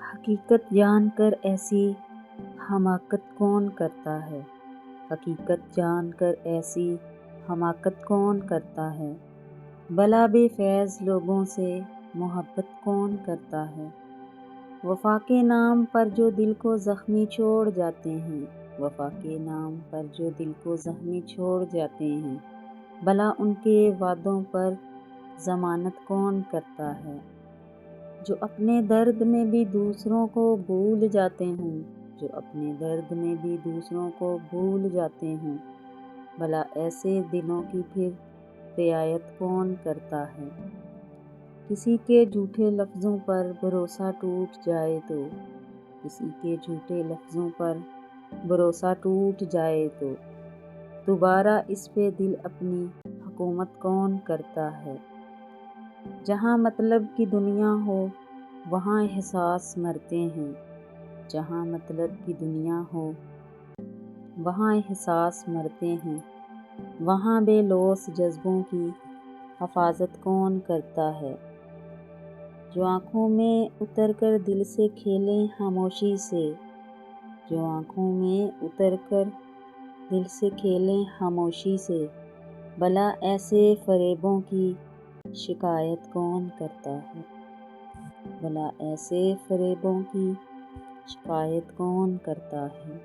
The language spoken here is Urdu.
حقیقت جان کر ایسی حماقت کون کرتا ہے؟ حقیقت جان کر ایسی حماقت کون کرتا ہے؟ بھلا بے فیض لوگوں سے محبت کون کرتا ہے؟ وفا کے نام پر جو دل کو زخمی چھوڑ جاتے ہیں، وفا کے نام پر جو دل کو زخمی چھوڑ جاتے ہیں، بھلا ان کے وعدوں پر ضمانت کون کرتا ہے؟ جو اپنے درد میں بھی دوسروں کو بھول جاتے ہوں، جو اپنے درد میں بھی دوسروں کو بھول جاتے ہوں، بھلا ایسے دلوں کی پھر رعایت کون کرتا ہے؟ کسی کے جھوٹے لفظوں پر بھروسہ ٹوٹ جائے تو، کسی کے جھوٹے لفظوں پر بھروسہ ٹوٹ جائے تو دوبارہ اس پہ دل اپنی حکومت کون کرتا ہے؟ جہاں مطلب کی دنیا ہو وہاں احساس مرتے ہیں، جہاں مطلب کی دنیا ہو وہاں احساس مرتے ہیں، وہاں بے لوث جذبوں کی حفاظت کون کرتا ہے؟ جو آنکھوں میں اتر کر دل سے کھیلیں خاموشی سے، جو آنکھوں میں اتر کر دل سے کھیلیں خاموشی سے، بھلا ایسے فریبوں کی شکایت کون کرتا ہے؟ بھلا ایسے فریبوں کی شکایت کون کرتا ہے؟